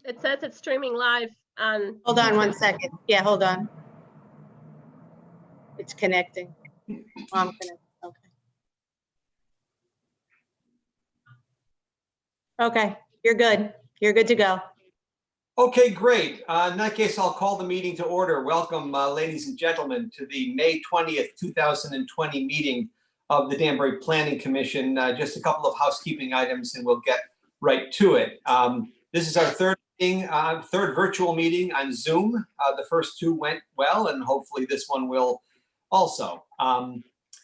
It says it's streaming live on. Hold on one second. Yeah, hold on. It's connecting. Oh, I'm connected. Okay. Okay, you're good. You're good to go. Okay, great. In that case, I'll call the meeting to order. Welcome, ladies and gentlemen, to the May 20th, 2020 meeting of the Danbury Planning Commission. Just a couple of housekeeping items and we'll get right to it. This is our third meeting, third virtual meeting on Zoom. The first two went well and hopefully this one will also.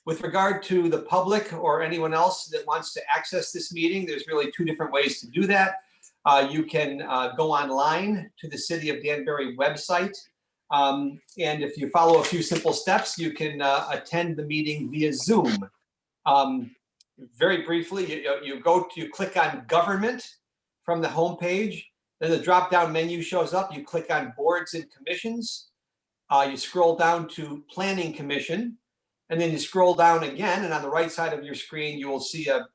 With regard to the public or anyone else that wants to access this meeting, there's really two different ways to do that. You can go online to the City of Danbury website. And if you follow a few simple steps, you can attend the meeting via Zoom. Very briefly, you click on Government from the homepage. Then the drop-down menu shows up. You click on Boards and Commissions. You scroll down to Planning Commission. And then you scroll down again, and on the right side of your screen, you will see a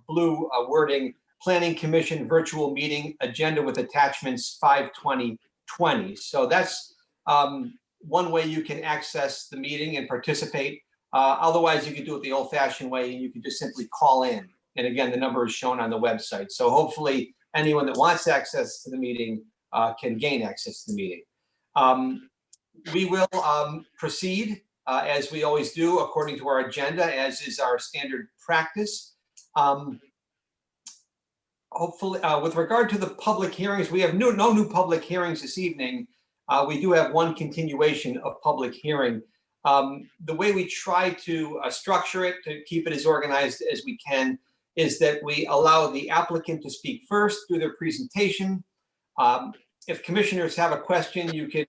blue wording, Planning Commission Virtual Meeting Agenda with Attachments 5/2020. So that's one way you can access the meeting and participate. Otherwise, you can do it the old-fashioned way, and you can just simply call in. And again, the number is shown on the website. So hopefully, anyone that wants access to the meeting can gain access to the meeting. We will proceed as we always do, according to our agenda, as is our standard practice. Hopefully, with regard to the public hearings, we have no new public hearings this evening. We do have one continuation of public hearing. The way we try to structure it, to keep it as organized as we can, is that we allow the applicant to speak first, do their presentation. If commissioners have a question, you could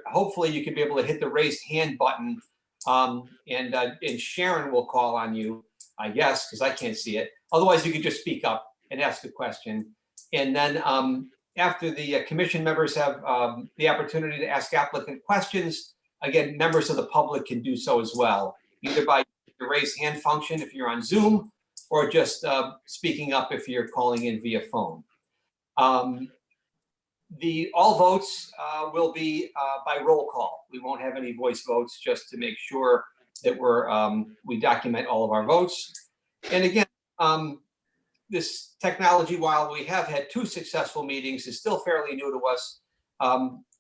hopefully you could be able to hit the raised hand button, and Sharon will call on you, I guess, because I can't see it. Otherwise, you could just speak up and ask a question. And then after the commission members have the opportunity to ask applicant questions, again, members of the public can do so as well, either by the raise hand function if you're on Zoom, or just speaking up if you're calling in via phone. All votes will be by roll call. We won't have any voice votes, just to make sure that we document all of our votes. And again, this technology, while we have had two successful meetings, is still fairly new to us.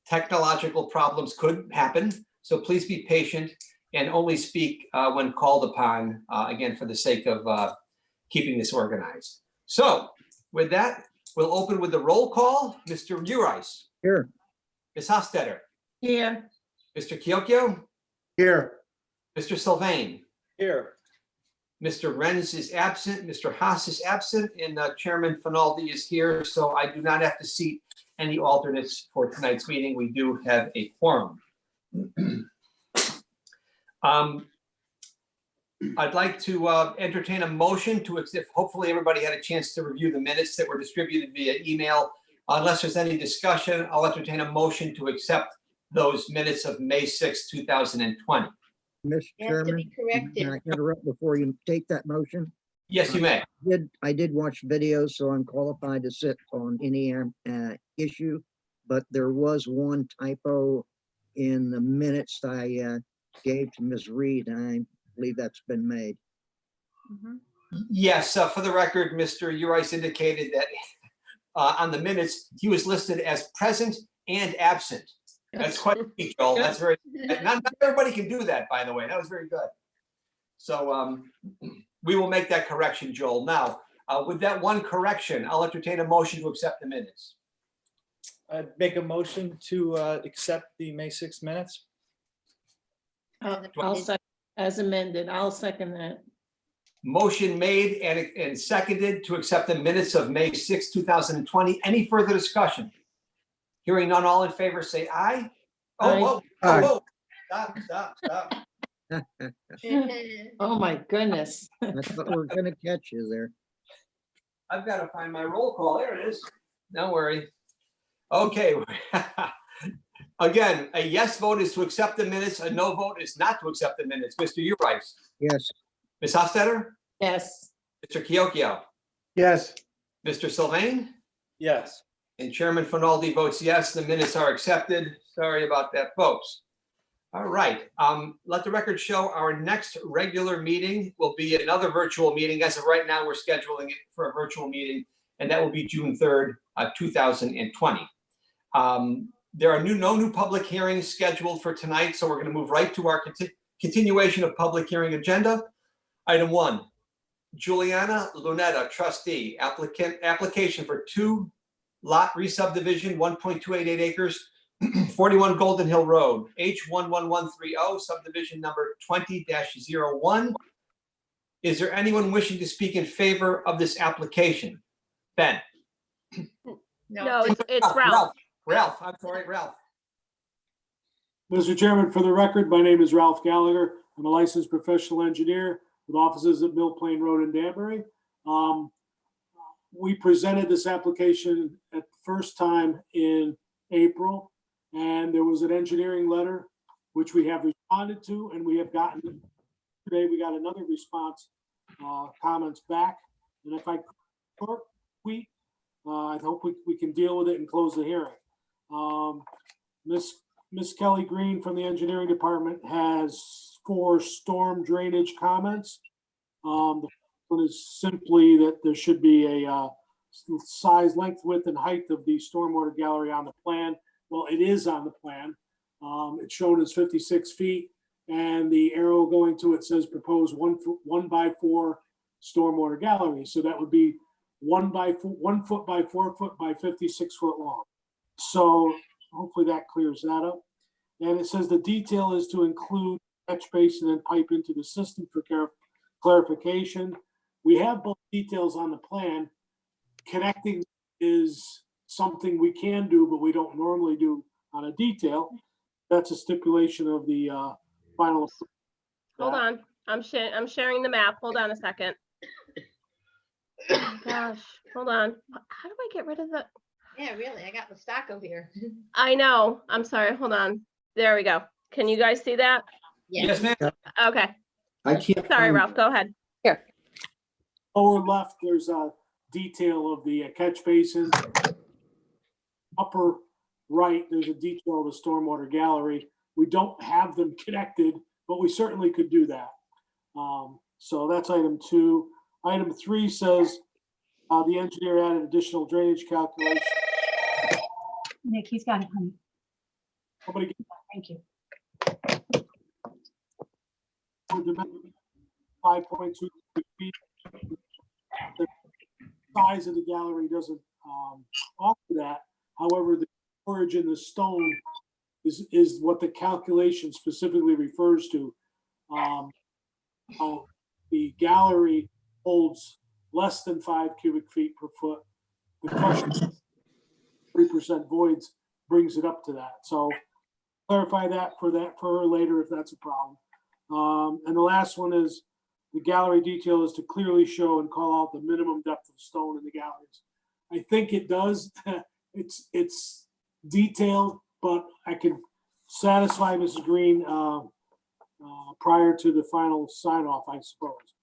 Technological problems could happen, so please be patient and only speak when called upon, again, for the sake of keeping this organized. So with that, we'll open with the roll call. Mr. Urice. Here. Ms. Hofstetter. Here. Mr. Chiocchio. Here. Mr. Sylvain. Here. Mr. Renz is absent. Mr. Haas is absent, and Chairman Finaldi is here. So I do not have to seat any alternates for tonight's meeting. We do have a quorum. I'd like to entertain a motion to accept. Hopefully everybody had a chance to review the minutes that were distributed via email. Unless there's any discussion, I'll entertain a motion to accept those minutes of May 6, 2020. It Mr. has to Chairman, be corrected. can I interrupt before you take that motion? Yes, you may. I did watch videos, so I'm qualified to sit on any issue, but there was one typo in the minutes I gave to Ms. Reed, and I believe that's been made. Yes, for the record, Mr. Urice indicated that on the minutes, he was listed as present and absent. That's quite a feat, Joel. That's very, not everybody can do that, by the way. That was very good. So we will make that correction, Joel. Now, with that one correction, I'll entertain a motion to accept the minutes. I'd make a motion to accept the May 6 minutes. I'll second, as amended. I'll second that. Motion made and seconded to accept the minutes of May 6, 2020. Any further discussion? Hearing none, all in favor, say aye. Aye. Oh, Aye. whoa. Stop. Oh, my goodness. I thought we were gonna catch you there. I've got to find my roll call. There it is. Don't worry. Okay. Again, a yes vote is to accept the minutes. A no vote is not to accept the minutes. Mr. Urice. Yes. Ms. Hofstetter. Yes. Mr. Chiocchio. Yes. Mr. Sylvain. Yes. And Chairman Finaldi votes yes, the minutes are accepted. Sorry about that, folks. All right, let the record show our next regular meeting will be another virtual meeting. As of right now, we're scheduling it for a virtual meeting, and that will be June 3rd, 2020. There are no new public hearings scheduled for tonight, so we're going to move right to our continuation of public hearing agenda. Item 1, Juliana Lunetta, trustee, application for 2-lot re-subdivision, 1.288 acres, 41 Golden Hill Road, H11130, subdivision number 20-01. Is there anyone wishing to speak in favor of this application? Ben? No, it's Ralph. Ralph, I'm sorry, Ralph. Mr. Chairman, for the record, my name is Ralph Gallagher. I'm a licensed professional engineer with offices at Mill Plain Road in Danbury. We presented this application at the first time in April, and there was an engineering letter which we have responded to, and we have gotten, today we got another response, comments back. And if I tweet, I hope we can deal with it and close the hearing. Miss Kelly Green from the engineering department has 4 storm drainage comments. The first one is simply that there should be a size, length, width, and height of the stormwater gallery on the plan. Well, it is on the plan. It's shown as 56 feet, and the arrow going to it says proposed 1 by 4 stormwater gallery. So that would be 1 foot by 4 foot by 56 foot long. So hopefully that clears that up. And it says the detail is to include catch basin and pipe into the system for clarification. We have both details on the plan. Connecting is something we can do, but we don't normally do on a detail. That's a stipulation of the final. Hold on. I'm sharing the map. Hold on a second. Oh, gosh, hold on. How do I get rid of the? Yeah, really, I got the stock over here. I know. I'm sorry. Hold on. There we go. Can you guys see that? Yes, ma'am. Okay. I can't. Sorry, find- Ralph. Go ahead. Lower left, there's a detail of the catch basin. Upper right, there's a detail of the stormwater gallery. We don't have them connected, but we certainly could do that. So that's item 2. Item 3 says the engineer added additional drainage calculation. Nick, he's got it, honey. Somebody get Thank you. 5.2 feet. The size of the gallery doesn't offer that. However, the storage in the stone is what the calculation specifically refers to. The gallery holds less than 5 cubic feet per foot. The crushed 3% voids brings it up to that. So clarify that for her later if that's a problem. And the last one is the gallery detail is to clearly show and call out the minimum depth of stone in the galleries. I think it does. It's detailed, but I can satisfy Mrs. Green prior to the final sign off, I suppose.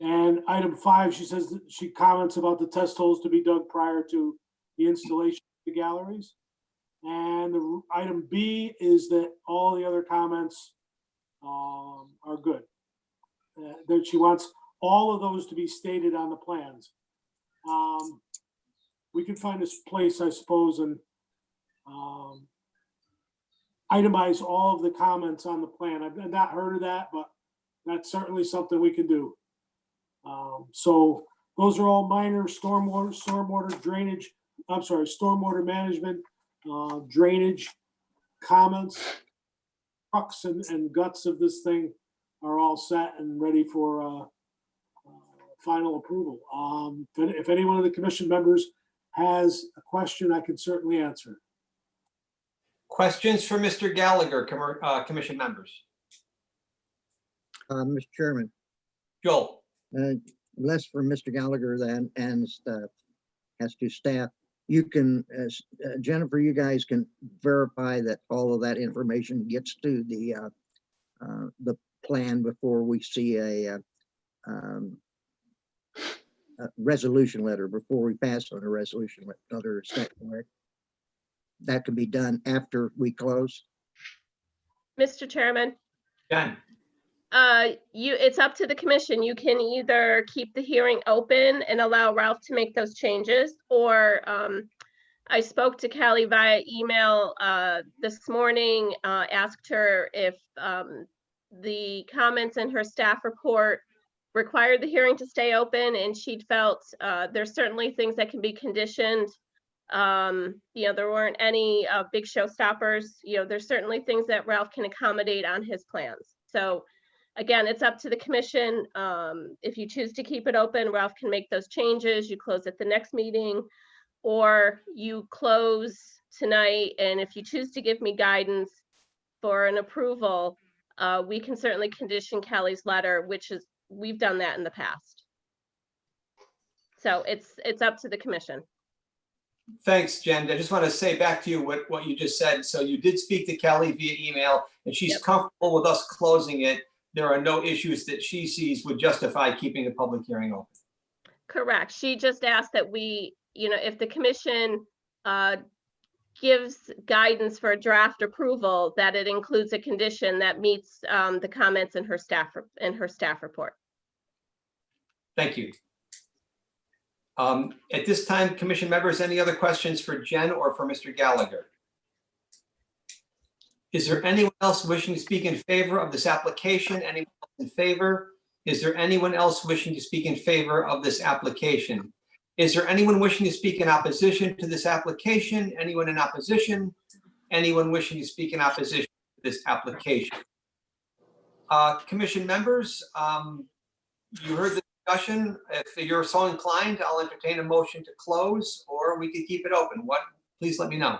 And item 5, she says that she comments about the test holes to be dug prior to the installation of the galleries. And the item B is that all the other comments are good. That she wants all of those to be stated on the plans. We can find this place, I suppose, and itemize all of the comments on the plan. I've not heard of that, but that's certainly something we can do. So those are all minor stormwater drainage, I'm sorry, stormwater management, drainage comments. Crux and guts of this thing are all set and ready for final approval. If any one of the commission members has a question, I can certainly answer. Questions for Mr. Gallagher, commission members? Mr. Chairman, Joel? less for Mr. Gallagher than and stuff as to staff. You can, Jennifer, you guys can verify that all of that information gets to the plan before we see a resolution letter before we pass on a resolution letter. Is that correct? That could be done after we close? Mr. Chairman, Jen, it's up to the commission. You can either keep the hearing open and allow Ralph to make those changes, or I spoke to Callie via email this morning, asked her if the comments in her staff report required the hearing to stay open, and she'd felt there's certainly things that can be conditioned. There weren't any big showstoppers. There's certainly things that Ralph can accommodate on his plans. So again, it's up to the commission. If you choose to keep it open, Ralph can make those changes. You close at the next meeting, or you close tonight. And if you choose to give me guidance for an approval, we can certainly condition Callie's letter, we've done that in the past. So it's up to the commission. thanks, Jen. I just want to say back to you what you just said. So you did speak to Kelly via email, and she's Yep. comfortable with us closing it. There are no issues that she sees would justify keeping the public hearing open. Correct. She just asked that we, if the commission gives guidance for a draft approval, that it includes a condition that meets the comments in her staff report. Thank you. At this time, commission members, any other questions for Jen or for Mr. Gallagher? Is there anyone else wishing to speak in favor of this application? Anyone else in favor? Is there anyone else wishing to speak in favor of this application? Is there anyone wishing to speak in opposition to this application? Anyone in opposition? Anyone wishing to speak in opposition to this application? Commission members, you heard the discussion. If you're so inclined, I'll entertain a motion to close, or we could keep it open. Please let me know.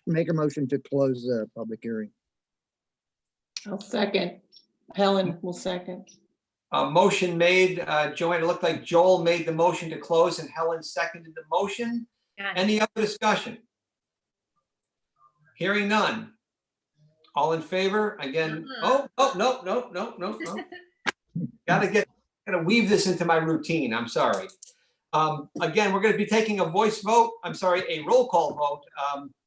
Make a motion to close the public hearing. I'll second. Helen will second. Motion made, Joanne, it looked like Joel made the motion to close and Helen seconded the motion. Got it. Any other discussion? Hearing none. All in favor? Again, no. Gotta weave this into my routine. I'm sorry. Again, we're gonna be taking a a roll call vote.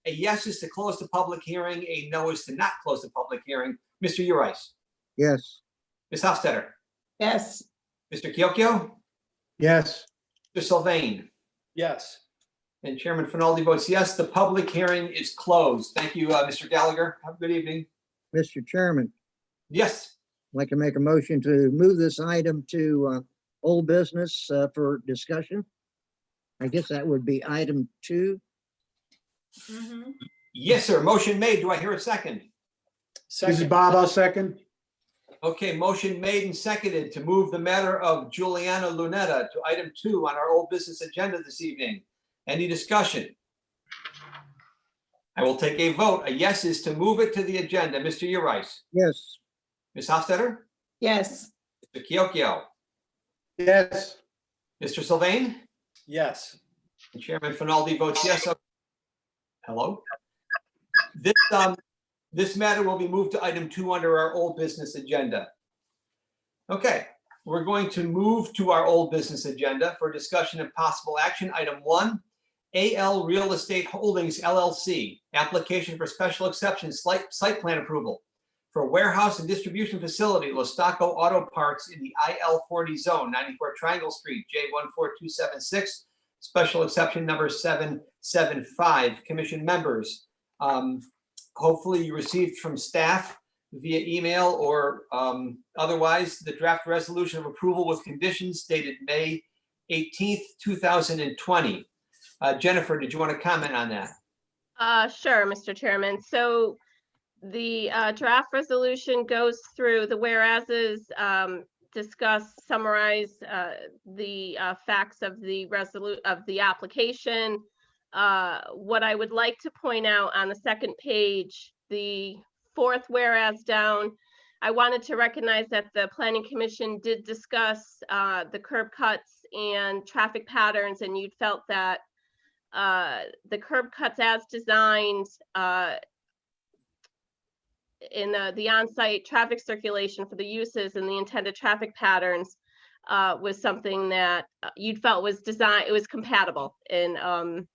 A yes is to close the public hearing, a no is to not close the public hearing. Mr. Urice, Yes. Ms. Hofstadter, Yes, Mr. Kiokio, Yes. Mr. Sylvain, Yes. and Chairman Finaldi votes yes. The public hearing is closed. Thank you, Mr. Gallagher. Have a good evening. Mr. Chairman, Yes, I'd like to make a motion to move this item to old business for discussion. I guess that would be item 2. yes, sir. Motion made. Do I hear a second? This is Second. Bob. I'll second. Okay, motion made and seconded to move the matter of Juliana Lunetta to item 2 on our old business agenda this evening. Any discussion? I will take a vote. A yes is to move it to the agenda. Mr. Urice, Yes. Ms. Hofstadter, yes, Mr. Kiokio, Yes. Mr. Sylvain, Yes. and Chairman Finaldi votes yes. Hello? This matter will be moved to item 2 under our old business agenda. Okay, we're going to move to our old business agenda for discussion and possible action. Item 1, AL Real Estate Holdings LLC, application for special exception site plan approval for warehouse and distribution facility, Los Taco Auto Parts in the IL 40 zone, 94 Triangle Street, J14276, special exception number 775. Commission members, hopefully you received from staff via email or otherwise the draft resolution of approval with conditions dated May 18th, 2020. Jennifer, did you want to comment on that? Sure, Mr. Chairman. So the draft resolution goes through the whereases, summarize the facts of the application. What I would like to point out on the second page, the 4th whereas down, I wanted to recognize that the Planning Commission did discuss the curb cuts and traffic patterns, and you felt that the curb cuts as designed in the on-site traffic circulation for the uses and the intended traffic patterns was something that you'd felt was designed, it was compatible. And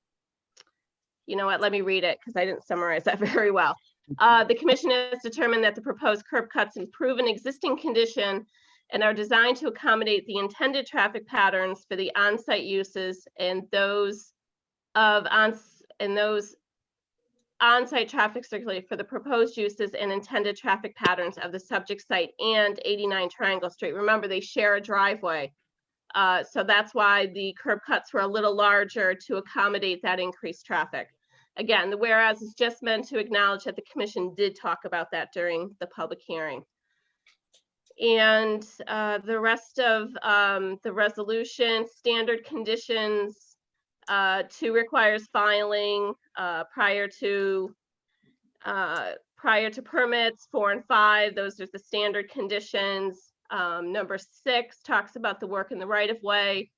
you know what, let me read it because I didn't summarize that very well. The commission has determined that the proposed curb cuts improve an existing condition and are designed to accommodate the intended traffic patterns for the on-site uses and those on-site traffic circulate for the proposed uses and intended traffic patterns of the subject site and 89 Triangle Street. Remember, they share a driveway. So that's why the curb cuts were a little larger to accommodate that increased traffic. Again, the whereas is just meant to acknowledge that the commission did talk about that during the public hearing. And the rest of the resolution, standard conditions, 2 requires filing prior to permits. 4 and 5, those are the standard conditions. Number 6 talks about the work in the right of way.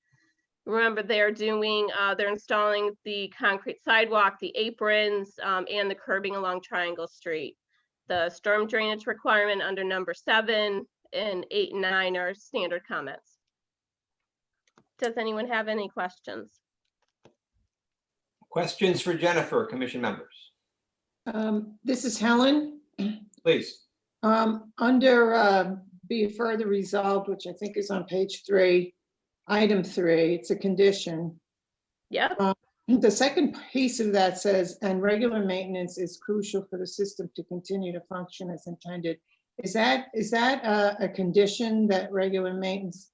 Remember, they're installing the concrete sidewalk, the aprons, and the curbing along Triangle Street. The storm drainage requirement under number 7 and 8 and 9 are standard comments. Does anyone have any questions? Questions for Jennifer, commission members, This is Helen. please. Under be further resolved, which I think is on page 3, item 3, it's a condition. Yep. The second piece of that says, and regular maintenance is crucial for the system to continue to function as intended. Is that a condition that regular maintenance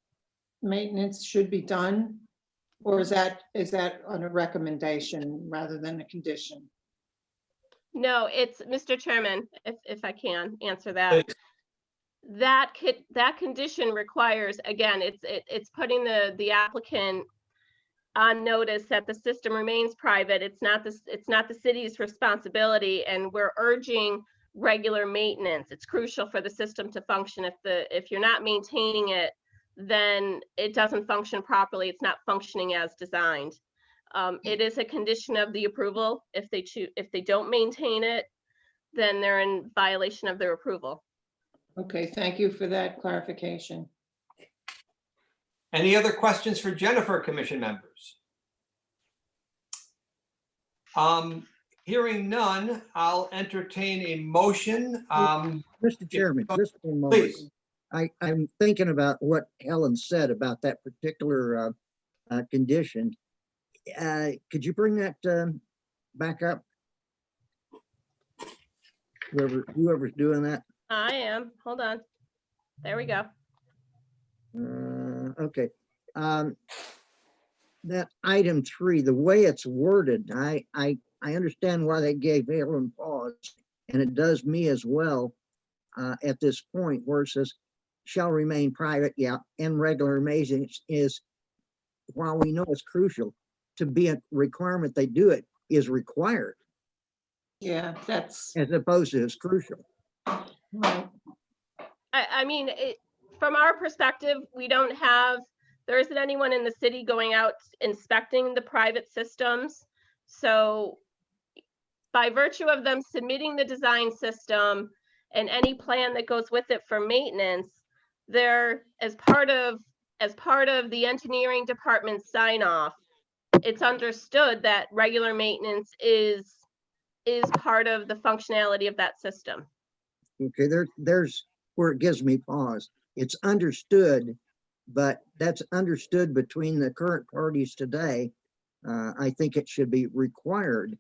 should be done? Or is that on a recommendation rather than a condition? No, it's, Mr. Chairman, if I can answer that. Please. That condition requires, again, it's putting the applicant on notice that the system remains private. It's not the city's responsibility, and we're urging regular maintenance. It's crucial for the system to function. If you're not maintaining it, then it doesn't function properly. It's not functioning as designed. It is a condition of the approval. If they don't maintain it, then they're in violation of their approval. Okay, thank you for that clarification. Any other questions for Jennifer, commission members? Hearing none, I'll entertain a motion. Mr. Chairman, yeah, just for a moment. Please. I'm thinking about what Helen said about that particular condition. Could you bring that back up? Whoever's doing that. I am. Hold on. There we go. Okay. That item 3, the way it's worded, I understand why they gave Helen pause, and it does me as well at this point where it says shall remain private. Yeah, and regular maintenance is, while we know it's crucial to be a requirement, they do it is required. Yeah, that's As opposed to it's crucial. right. I mean, from our perspective, there isn't anyone in the city going out inspecting the private systems. So by virtue of them submitting the design system and any plan that goes with it for maintenance, they're as part of the engineering department sign off, it's understood that regular maintenance is part of the functionality of that system. Okay, there's where it gives me pause. It's understood, but that's understood between the current parties today. I think it should be required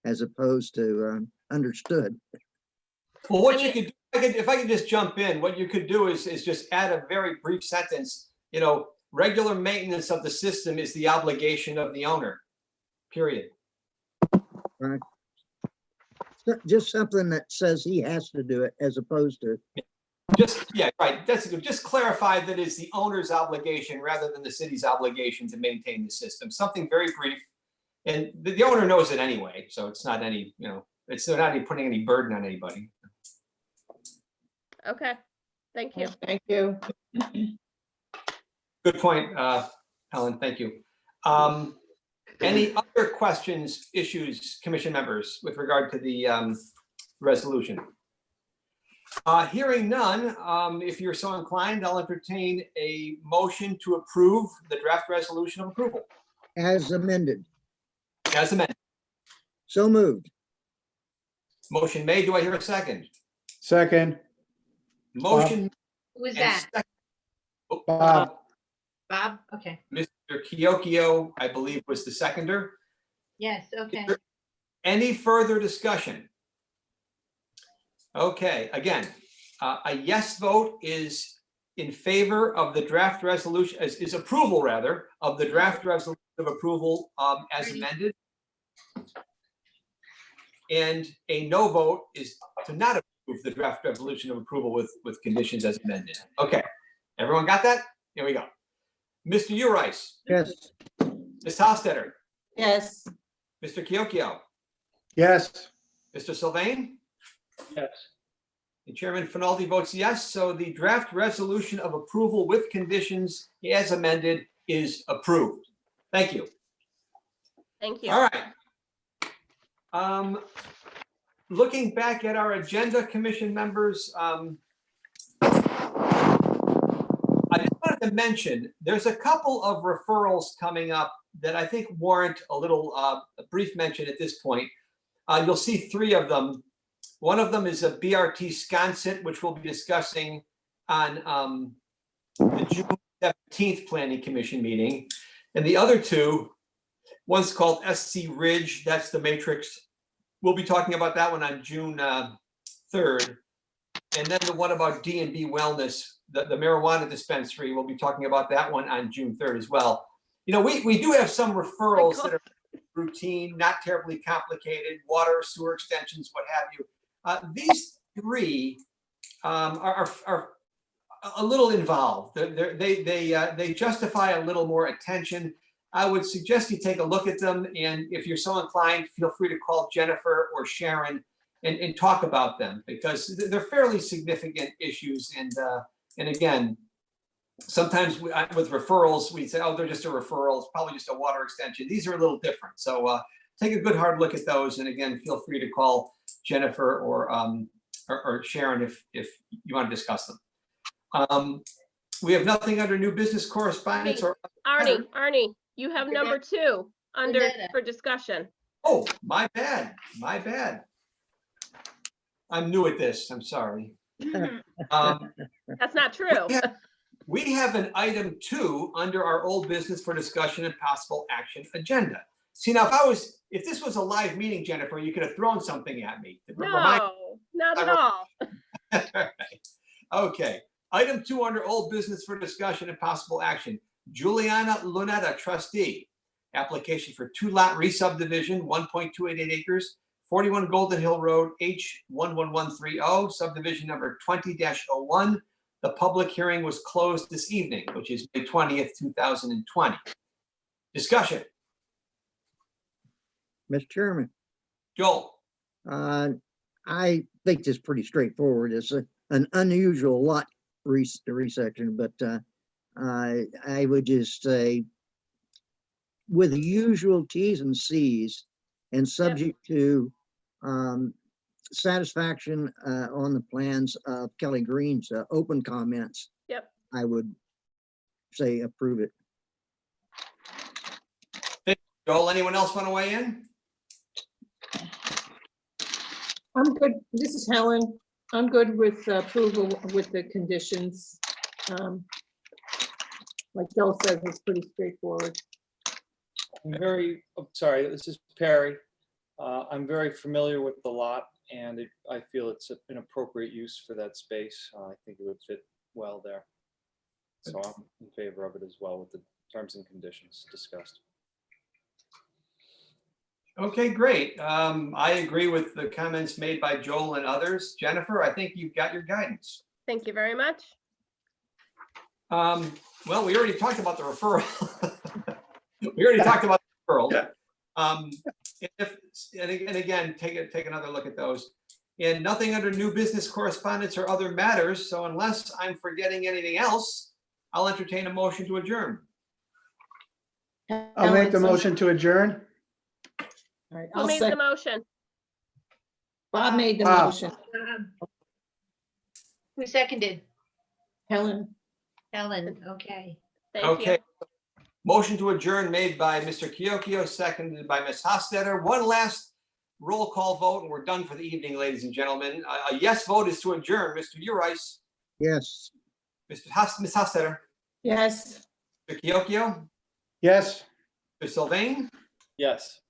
as opposed to understood. Well, what you could do, if I could just jump in, what you could do is just add a very brief sentence. You know, regular maintenance of the system is the obligation of the owner, period. Right. Just something that says he has to do it as opposed to. Yeah, right. That's good. Just clarify that it's the owner's obligation rather than the city's obligation to maintain the system. Something very brief. And the owner knows it anyway, so it's not any, it's not any putting any burden on anybody. Okay, thank you. Thank you. Good point, Helen. Thank you. Any other questions, issues, commission members, with regard to the resolution? Hearing none, if you're so inclined, I'll entertain a motion to approve the draft resolution of approval As amended. as amended. So moved. Motion made. Do I hear a second? Second, Motion. Who was and that? second. Oh, Bob. Bob? Okay. Mr. Kiokio, I believe, was the seconder. Yes, okay. Any further discussion? Okay, again, a yes vote is in favor of the draft resolution, is approval rather, of the draft resolution of approval as amended. And a no vote is to not approve the draft resolution of approval with conditions as amended. Okay, everyone got that? Here we go. Mr. Urice, Yes. Ms. Hofstadter, Yes. Mr. Kiokio, yes, Mr. Sylvain? Yes. And Chairman Finaldi votes yes, so the draft resolution of approval with conditions as amended is approved. Thank you. Thank you. All right. Looking back at our agenda, commission members, I just wanted to mention, there's a couple of referrals coming up that I think warrant a little a brief mention at this point. You'll see three of them. One of them is a BRT Sconset, which we'll be discussing on the June 17th Planning Commission meeting. And the other two, one's called SC Ridge, that's the matrix. We'll be talking about that one on June 3rd. And then the one about D&B Wellness, the marijuana dispensary, we'll be talking about that one on June 3rd as well. You know, we do have some referrals that are routine, not terribly complicated, water, sewer extensions, what have you. These three are a little involved. They justify a little more attention. I would suggest you take a look at them, and if you're so inclined, feel free to call Jennifer or Sharon and talk about them, because they're fairly significant issues. And again, sometimes with referrals, we say, oh, they're just a referral. It's probably just a water extension. These are a little different. So take a good hard look at those. And again, feel free to call Jennifer or Sharon if you want to discuss them. We have nothing under new business correspondence or. Arnie, you have number 2 under Agenda. for discussion. Oh, my bad. I'm new at this. I'm sorry. That's not true. We have an item 2 under our old business for discussion and possible action agenda. See, now if this was a live meeting, Jennifer, you could have thrown something at me. No, not at all. Right. Okay, item 2 under old business for discussion and possible action. Juliana Lunetta, trustee, application for 2-lot re-subdivision, 1.288 acres, 41 Golden Hill Road, H11130, subdivision number 20-01. The public hearing was closed this evening, which is May 20th, 2020. Discussion. Mr. Chairman, Joel. I think this is pretty straightforward. It's an unusual lot resection, but I would just say with the usual Ts and Cs and subject to satisfaction on the plans of Kelly Green's open comments. Yep. I would say approve it. Joel, anyone else want to weigh in? I'm good. This is Helen. I'm good with approval with the conditions. Like Joe says, it's pretty straightforward. Sorry, this is Perry. I'm very familiar with the lot, and I feel it's an appropriate use for that space. I think it would fit well there. So I'm in favor of it as well with the terms and conditions discussed. Okay, great. I agree with the comments made by Joel and others. Jennifer, I think you've got your guidance. Thank you very much. Well, we already talked about the referral. We already talked about the referral. Yeah. And again, take another look at those. And nothing under new business correspondence or other matters. So unless I'm forgetting anything else, I'll entertain a motion to adjourn. I'll make the motion to adjourn. All right, Who I'll made the second. motion? Bob made the Bob. motion. Who seconded? Helen, Ellen, okay. Thank you. Okay. Motion to adjourn made by Mr. Kyokyo, seconded by Ms. Hostetter. One last roll call vote, and we're done for the evening, ladies and gentlemen. A yes vote is to adjourn. Mr. Urice, Yes. Ms. Hostetter, yes. Mr. Kyokyo, Yes. Mr. Sylvain, Yes.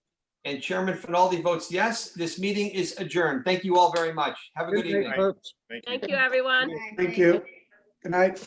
and Chairman Finaldi votes yes. This meeting is adjourned. Thank you all very much. Have a good Good night, evening. folks. Thank you, everyone. Thank you. Good night.